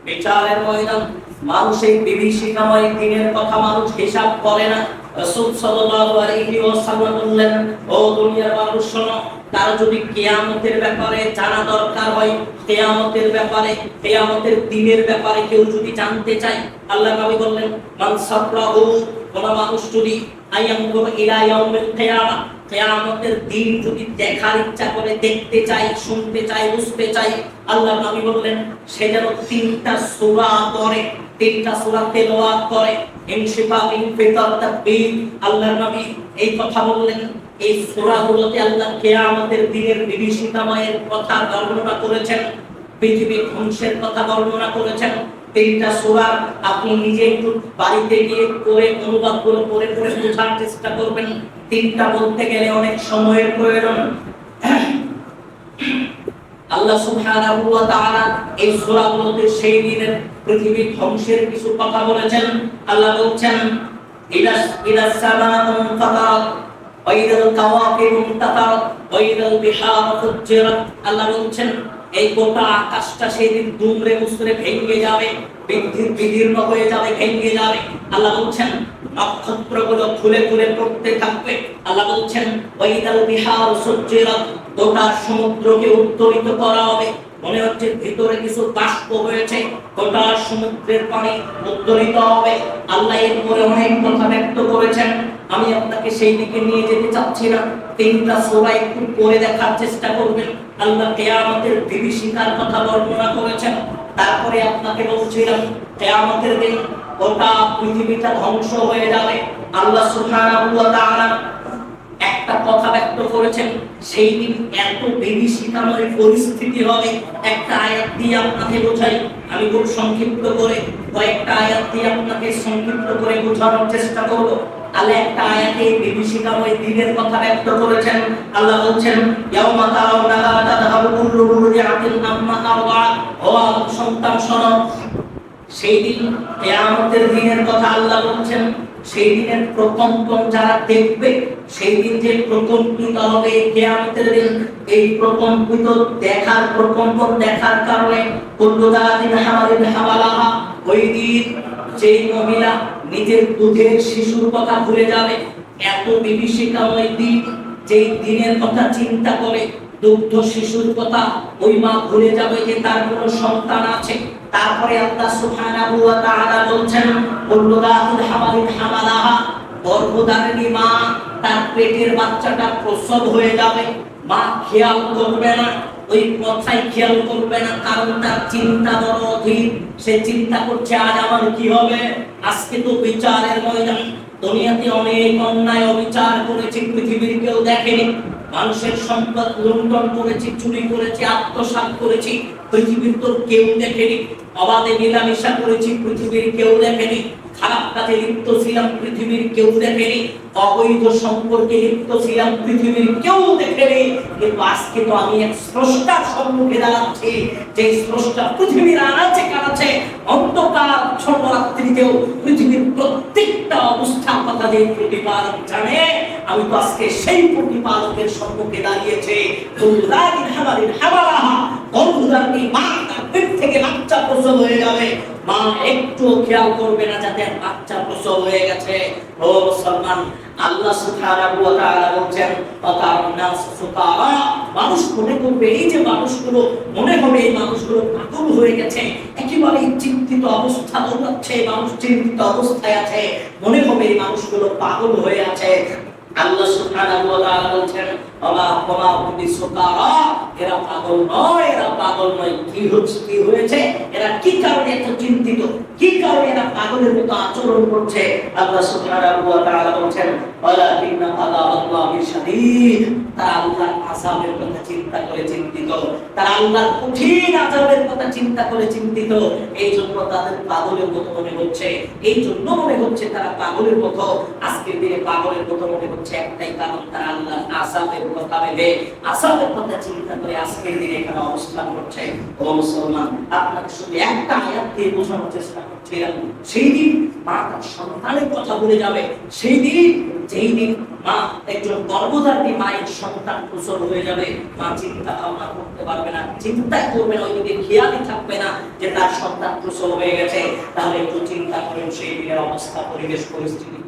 বিচারের ময়দান। মানুষের বিভীষিকাময় দিনের কথা মানুষ হিসাব করে না। রাসূল সাল্লাল্লাহু আলাইহি ওয়াসাল্লাম বললেন, ও দুনিয়ার মানুষ শোনো, তার যদি কিয়ামতের ব্যাপারে জানা দরকার হয়, কিয়ামতের ব্যাপারে, কিয়ামতের দিনের ব্যাপারে কেউ যদি জানতে চায়, আল্লাহ নবী বললেন, মান সাফরাহু, কোন মানুষ যদি আয়ামুর ইলা ইয়াউমিল কিয়ামা, কিয়ামতের দিন যদি দেখার ইচ্ছা করে, দেখতে চাই, শুনতে চাই, বুঝতে চাই, আল্লাহ নবী বললেন সে যেন 3টা সূরা পড়ে, 3টা সূরা তেলাওয়াত করে। ইনশিফা মিন ফিতার তাকবীর, আল্লাহ নবী এই কথা বললেন। এই সূরাগুলোতে আল্লাহ কিয়ামতের দিনের বিভীষিকাময়ের কথা বর্ণনা করেছেন, পৃথিবীর ধ্বংসের কথা বর্ণনা করেছেন। 3টা সূরা আপনি নিজে একটু বাড়িতে গিয়ে করে অনুবাদ করে পড়ে পড়ে বোঝার চেষ্টা করবেন। 3টা বলতে গেলে অনেক সময়ের প্রয়োজন। আল্লাহ সুবহানাহু ওয়া তাআলা এই সূরাগুলোতে সেই দিনের পৃথিবীর ধ্বংসের কিছু কথা বলেছেন। আল্লাহ বলছেন, ইদাস সামাa'u ফাতারাত ওয়া ইদাল কাওয়াকিবু ইনতাফারাত ওয়া ইদাল বিহারু ফুজ্জিরাত। আল্লাহ বলছেন এই গোটা আকাশটা সেদিন দুমড়ে মুচড়ে ভেঙে যাবে, বিদীর্ণ হয়ে যাবে, ভেঙে যাবে। আল্লাহ বলছেন নক্ষত্রগুলো খুলে খুলে পড়তে থাকবে। আল্লাহ বলছেন ওয়াইদাল বিহার সুজ্জিরাত, গোটা সমুদ্রকে উত্তোলিত করা হবে। মনে হচ্ছে ভিতরে কিছু বাষ্প হয়েছে, গোটা সমুদ্রের পানি উত্তোলিত হবে। আল্লাহ এর উপরে অনেক কথা ব্যক্ত করেছেন। আমি আপনাকে সেই দিকে নিয়ে যেতে চাচ্ছি না। 3টা সূরা একটু পড়ে দেখার চেষ্টা করবেন। আল্লাহ কিয়ামতের বিভীষিকার কথা বর্ণনা করেছেন। তারপরে আপনাকে বলছিলাম কিয়ামতের দিন গোটা পৃথিবীটা ধ্বংস হয়ে যাবে। আল্লাহ সুবহানাহু ওয়া তাআলা একটা কথা ব্যক্ত করেছেন, সেই দিন এত বিভীষিকাময় পরিস্থিতি হবে। একটা আয়াত দিয়ে আপনাকে বোঝাই, আমি খুব সংক্ষিপ্ত করে কয়েকটা আয়াত দিয়ে আপনাকে সংক্ষিপ্ত করে বোঝানোর চেষ্টা করব। আল্লাহ একটা আয়াতে বিভীষিকাময় দিনের কথা ব্যক্ত করেছেন। আল্লাহ বলছেন ইয়াউমা তারাউনাহা তাযহাবু কুল্লু মুরদিআতিন আম্মা আরদাআত, ও সন্তান শোনো, সেই দিন কিয়ামতের দিনের কথা আল্লাহ বলছেন। সেই দিনের প্রকম্পন যারা দেখবে, সেই দিন যে প্রকম্পিত হবে কিয়ামতের দিন, এই প্রকম্পন দেখার কারণে কুল্লু যাতিন হামালিন হামালাহা, ওই দিন যে মহিলা নিজের দুধের শিশুর কথা ভুলে যাবে। এত বিভীষিকাময় দিন, যে দিনের কথা চিন্তা করে দুগ্ধ শিশুর কথা ওই মা ভুলে যাবে যে তার কোনো সন্তান আছে। তারপরে আল্লাহ সুবহানাহু ওয়া তাআলা বলছেন কুল্লু যাতিন হামালিন হামালাহা, গর্ভধারিণী মা তার পেটের বাচ্চাটা প্রসব হয়ে যাবে, মা খেয়াল করবে না, ওই কথাই খেয়াল করবে না, কারণ তার চিন্তা বড় অধীর। সে চিন্তা করছে আজ আমার কি হবে। আজকে তো বিচারের ময়দান। দুনিয়াতে অনেক অন্যায় অবিচার করেছি, পৃথিবীর কেউ দেখেনি। মানুষের সম্পদ লুণ্ঠন করেছি, চুরি করেছি, আত্মসাৎ করেছি, পৃথিবীর তো কেউ দেখেনি। অবাধে মেলামেশা করেছি, পৃথিবীর কেউ দেখেনি। খারাপ কাজে লিপ্ত ছিলাম, পৃথিবীর কেউ দেখেনি। অবৈধ সম্পর্কে লিপ্ত ছিলাম, পৃথিবীর কেউ দেখেনি। কিন্তু আজকে তো আমি এক স্রষ্টার সম্মুখে দাঁড়াচ্ছি, যে স্রষ্টা পৃথিবীর আনাচে কানাচে অন্ধকার ছোট রাত্রিতেও পৃথিবীর প্রত্যেকটা অবস্থার কথা যে প্রতিপালক জানে। আমি তো আজকে সেই প্রতিপালকের সম্মুখে দাঁড়িয়েছি। গর্ভধারিণী মা তার পেট থেকে বাচ্চা প্রসব হয়ে যাবে, মা একটু খেয়াল করবে না যাতে বাচ্চা প্রসব হয়ে গেছে। ও মুসলমান, আল্লাহ সুবহানাহু ওয়া তাআলা বলেন ফাতারনাস সুকারা, মানুষ মনে করবে এই যে মানুষগুলো, মনে হবে এই মানুষগুলো পাগল হয়ে গেছে, একেবারে চিন্তিত অবস্থা দৌড়াচ্ছে, মানুষ চিন্তিত অবস্থায় আছে, মনে হবে এই মানুষগুলো পাগল হয়ে আছে। আল্লাহ সুবহানাহু ওয়া তাআলা বলেন ওমা বিসুকারা, এরা পাগল নয়, এরা পাগল নয়। কি হয়েছে, এরা কি কারণে এত চিন্তিত, কি কারণে এরা পাগলের মতো আচরণ করছে। আল্লাহ সুবহানাহু ওয়া তাআলা বলেন ওয়ালাকিন্না আযাবাল্লাহি শাদীদ, তারা আল্লাহর আযাবের কথা চিন্তা করে চিন্তিত, তারা আল্লাহর কঠিন আযাবের কথা চিন্তা করে চিন্তিত। এই জন্য তাদের পাগলের মতো মনে হচ্ছে, এই জন্য মনে হচ্ছে তারা পাগলের মতো। আজকের দিনে পাগলের মতো মনে হচ্ছে একটাই কারণ, তারা আল্লাহর আযাবের কথা ভেবে, আযাবের কথা চিন্তা করে আজকের দিনে এখানে অবস্থান করছে। ও মুসলমান, আপনাকে শুধু একটা আয়াত দিয়ে বোঝানোর চেষ্টা করছিলাম। সেই দিন মা তার সন্তানের কথা ভুলে যাবে, সেই দিন যেই দিন মা একজন গর্ভধারিণী মায়ের সন্তান প্রসব হয়ে যাবে, মা চিন্তা ভাবনা করতে পারবে না, চিন্তাই করবে না, ওই দিকে খেয়ালই থাকবে না যে তার সন্তান প্রসব হয়ে গেছে। তাহলে একটু চিন্তা করেন সেই দিনের অবস্থা, পরিবেশ, পরিস্থিতি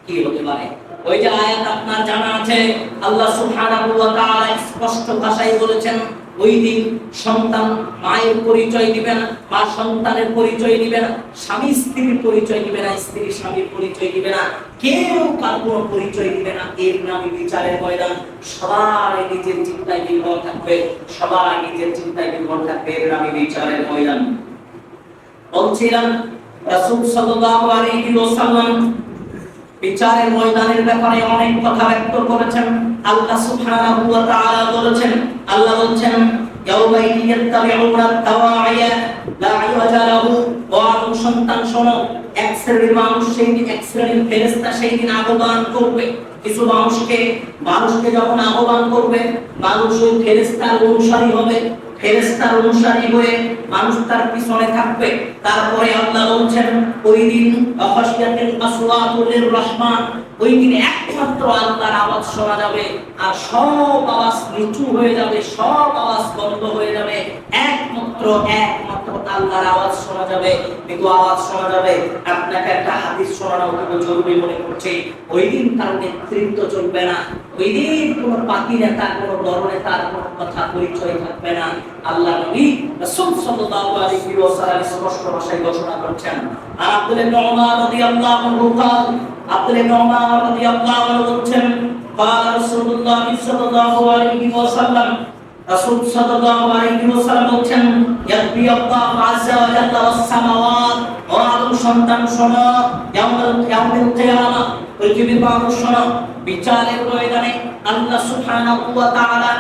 কি হতে পারে। ওই যে আয়াত আপনার জানা আছে, আল্লাহ সুবহানাহু ওয়া তাআলা স্পষ্ট ভাষায় বলেছেন, ওই দিন সন্তান মায়ের পরিচয় দিবে না, মা সন্তানের পরিচয় দিবে না, স্বামী স্ত্রীর পরিচয় দিবে না, স্ত্রী স্বামীর পরিচয় দিবে না, কেউ কার কোনো পরিচয় দিবে না। এর নামে বিচারের ময়দান। সবাই নিজের চিন্তায় নির্ভর থাকবে, সবাই নিজের চিন্তায় নির্ভর থাকবে, এর নামে বিচারের ময়দান। বলছিলাম রাসূল সাল্লাল্লাহু আলাইহি ওয়াসাল্লাম বিচারের ময়দানের ব্যাপারে অনেক কথা ব্যক্ত করেছেন। আল্লাহ সুবহানাহু ওয়া তাআলা বলেছেন, আল্লাহ বলেন, ইয়াউমাইদি ইয়াত্তাবিউনা আত-তাওয়াইয়া লা ইওয়াজা লাহু, ও সন্তান শোনো, এক শ্রেণীর মানুষ সেই দিন, এক শ্রেণীর ফেরেশতা সেই দিন আহ্বান করবে কিছু মানুষকে যখন আহ্বান করবে, মানুষ ওই ফেরেশতার অনুসারী হবে, ফেরেশতার অনুসারী হয়ে মানুষ তার পিছনে থাকবে। তারপরে আল্লাহ বলছেন, ওই দিন আখাশিয়াতুল আসওয়াতুর রহমান, ওই দিন একমাত্র আল্লাহর আওয়াজ শোনা যাবে, আর সব আওয়াজ নিচু হয়ে যাবে, সব আওয়াজ বন্ধ হয়ে যাবে, একমাত্র আল্লাহর আওয়াজ শোনা যাবে। কিন্তু আওয়াজ শোনা যাবে। আপনাকে একটা হাদিস শোনানো খুব জরুরি মনে করছে। ওই দিন কারো নেতৃত্ব চলবে না, ওই দিন কোনো পাতি নেতা, কোনো বড় নেতার কোনো কথা পরিচয় থাকবে না। আল্লাহ নবী রাসূল সাল্লাল্লাহু আলাইহি ওয়াসাল্লাম স্পষ্ট ভাষায় ঘোষণা করছেন। আর আব্দুল্লাহ ইবনে উমর রাদিয়াল্লাহু আনহু قال, আব্দুল্লাহ ইবনে উমর রাদিয়াল্লাহু আনহু বলেন, قال রাসূলুল্লাহ সাল্লাল্লাহু আলাইহি ওয়াসাল্লাম, রাসূল সাল্লাল্লাহু আলাইহি ওয়াসাল্লাম বলেন, ইয়াকবি আল্লাহু আযজা ওয়া জাল্লা ওয়াস সামাওয়াত, ও আদম সন্তান শোনো, ইয়াউমুল কিয়ামা, পৃথিবীর মানুষ শোনো, বিচারের ময়দানে আল্লাহ সুবহানাহু ওয়া তাআলা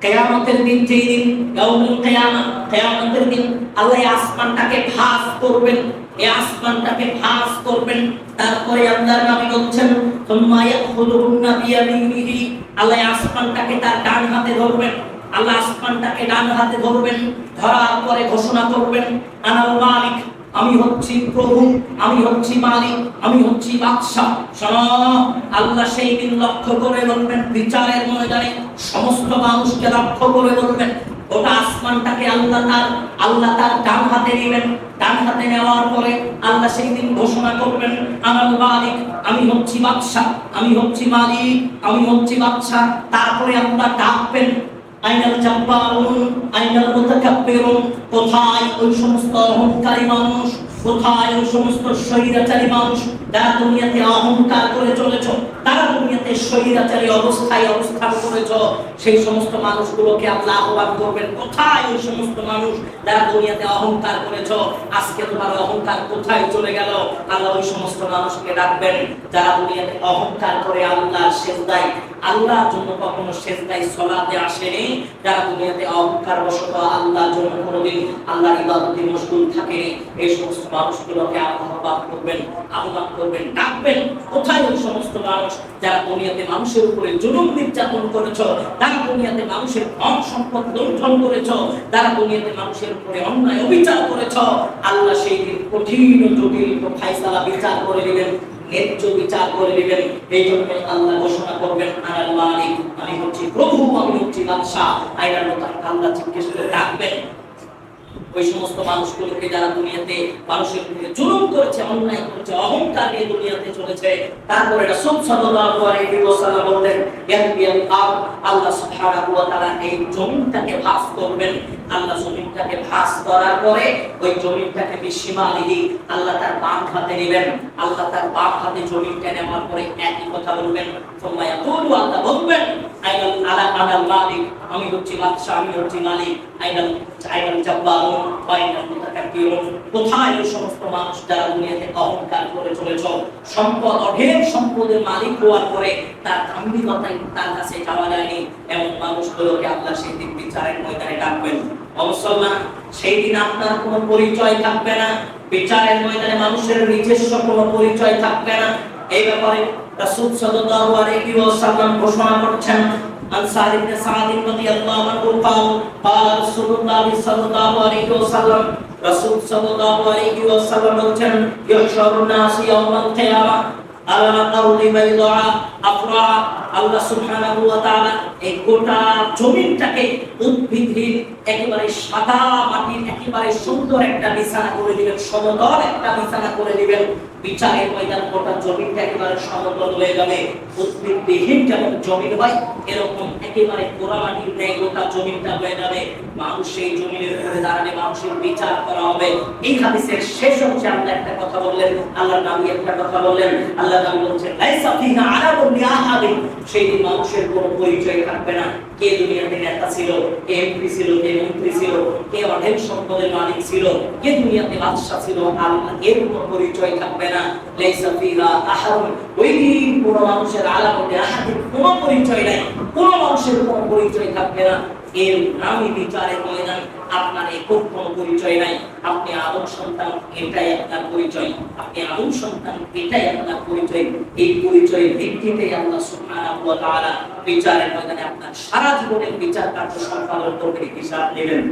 কিয়ামতের দিন, যেই দিন ইয়াউমুল কিয়ামা, কিয়ামতের দিন আল্লাহ আসমানটাকে ভাঁজ করবেন, এই আসমানটাকে ভাঁজ করবেন। তারপরে আল্লাহর নবী বলছেন, সুম্মা ইয়াখুযুহুন্না বিয়ামিনিহি, আল্লাহ আসমানটাকে তার ডান হাতে ধরবেন, আল্লাহ আসমানটাকে ডান হাতে ধরবেন, ধরার পরে ঘোষণা করবেন, আনাল মালিক, আমি হচ্ছি প্রভু, আমি হচ্ছি মালিক, আমি হচ্ছি বাদশা। শোনো, আল্লাহ সেই দিন লক্ষ্য করে বলবেন, বিচারের ময়দানে সমস্ত মানুষকে লক্ষ্য করে বলবেন, ওটা আসমানটাকে আল্লাহ তার ডান হাতে নেবেন। ডান হাতে নেওয়ার পরে আল্লাহ সেই দিন ঘোষণা করবেন, আনাল মালিক, আমি হচ্ছি বাদশা, আমি হচ্ছি মালিক, আমি হচ্ছি বাদশা। তারপরে আল্লাহ ডাকবেন, আইনাল জাব্বারুন, আইনাল মুতাকাব্বিরুন, কোথায় ওই সমস্ত অহংকারী মানুষ, কোথায় ওই সমস্ত স্বৈরাচারী মানুষ যারা দুনিয়াতে অহংকার করে চলেছ, তারা দুনিয়াতে স্বৈরাচারী অবস্থায় অবস্থান করেছ, সেই সমস্ত মানুষগুলোকে আল্লাহ আহ্বান করবেন, কোথায় ওই সমস্ত মানুষ যারা দুনিয়াতে অহংকার করেছ, আজকে তোমার অহংকার কোথায় চলে গেল। আল্লাহ ওই সমস্ত মানুষকে ডাকবেন যারা দুনিয়াতে অহংকার করে আল্লাহর সেজদায়, আল্লাহর জন্য কখনো সেজদায় সালাতে আসেনি, যারা দুনিয়াতে অহংকার বশত আল্লাহর জন্য কোনোদিন আল্লাহর ইবাদতে মশগুল থাকেনি, এই সমস্ত মানুষগুলোকে আহ্বান করবেন, ডাকবেন, কোথায় ওই সমস্ত মানুষ যারা দুনিয়াতে মানুষের উপরে জুলুম নির্যাতন করেছ, যারা দুনিয়াতে মানুষের ধন সম্পদ লুণ্ঠন করেছ, যারা দুনিয়াতে মানুষের উপরে অন্যায় অবিচার করেছ। আল্লাহ সেই দিন কঠিন জটিল ফায়সালা বিচার করে দিবেন, ন্যায্য বিচার করে দিবেন। এই জন্য আল্লাহ ঘোষণা করবেন, আনাল মালিক, আমি হচ্ছি প্রভু, আমি হচ্ছি বাদশা। আইনাল মুতাকাব্বির, আল্লাহ জিজ্ঞেস করে ডাকবেন ওই সমস্ত মানুষগুলোকে যারা দুনিয়াতে মানুষের উপরে জুলুম করেছে, অন্যায় করেছে, অহংকার নিয়ে দুনিয়াতে চলেছে। তারপরে রাসূল সাল্লাল্লাহু আলাইহি ওয়াসাল্লাম বললেন, ইয়াকবিয়াল আরদ, আল্লাহ সুবহানাহু ওয়া তাআলা এই জমিনটাকে ভাঁজ করবেন। আল্লাহ জমিনটাকে ভাঁজ করার পরে ওই জমিনটাকে বিশিমালিহি, আল্লাহ তার বাম হাতে নেবেন। আল্লাহ তার বাম হাতে জমিনটা নেওয়ার পরে একই কথা বলবেন, সুম্মা ইয়াকুলু, আল্লাহ বলবেন, আনাল মালিক, আমি হচ্ছি বাদশা, আমি হচ্ছি মালিক। আইনাল জাব্বারুন, আইনাল মুতাকাব্বিরুন, কোথায় ওই সমস্ত মানুষ যারা দুনিয়াতে অহংকার করে চলেছ, সম্পদ, অঢেল সম্পদের মালিক হওয়ার পরে তার দাম্ভিকতায় তার কাছে যাওয়া যায়নি, এমন মানুষগুলোকে আল্লাহ সেই দিন বিচারের ময়দানে ডাকবেন। মুসলমান, সেই দিন আপনার কোনো পরিচয় থাকবে না, বিচারের ময়দানে মানুষের নিজস্ব কোনো পরিচয় থাকবে না। এই ব্যাপারে রাসূল সাল্লাল্লাহু আলাইহি ওয়াসাল্লাম ঘোষণা করছেন, عن سعد بن سعد رضي الله عنه قال قال رسول الله صلى الله عليه وسلم, রাসূল সাল্লাল্লাহু আলাইহি ওয়াসাল্লাম বলেন, ইহশারুন নাস ইয়াউমাল কিয়ামা, আলা আরদি বাইদা আফরা, আল্লাহ সুবহানাহু ওয়া তাআলা এই গোটা জমিনটাকে উদ্ভিদহীন একেবারে সাদা মাটির একেবারে সুন্দর একটা বিছানা করে দিবেন, সমতল একটা বিছানা করে দিবেন। বিচারের ময়দান গোটা জমিনটা একেবারে সমতল হয়ে যাবে। উদ্ভিদবিহীন যেমন জমিন হয় এরকম একেবারে পোড়ামাটির ন্যায় গোটা জমিনটা হয়ে যাবে। মানুষ সেই জমিনের উপরে দাঁড়ালে মানুষের বিচার করা হবে। এই হাদিসের শেষ অংশে আল্লাহ একটা কথা বললেন, আল্লাহর নবী একটা কথা বললেন। আল্লাহ নবী বলেছেন লাইসা ফিহা আলামুন লিআহাদিন, সেই দিন মানুষের কোনো পরিচয় থাকবে না। কে দুনিয়াতে নেতা ছিল, কে এমপি ছিল, কে মন্ত্রী ছিল, কে অঢেল সম্পদের মালিক ছিল, কে দুনিয়াতে বাদশা ছিল, আল্লাহ এর কোনো পরিচয় থাকবে না। লাইসা ফিহা আহাদুন, ওই দিন কোনো মানুষের আলামুন লিআহাদিন কোনো পরিচয় নাই, কোনো মানুষের কোনো পরিচয় থাকবে না। এর নামই বিচারের ময়দান। আপনার একক কোনো পরিচয় নাই। আপনি আদম সন্তান, এটাই আপনার পরিচয়। আপনি আদম সন্তান, এটাই আপনার পরিচয়। এই পরিচয়ের ভিত্তিতে আল্লাহ সুবহানাহু ওয়া তাআলা বিচারের ময়দানে আপনার সারা জীবনের বিচার কার্য সম্পাদন করবে, হিসাব নেবেন।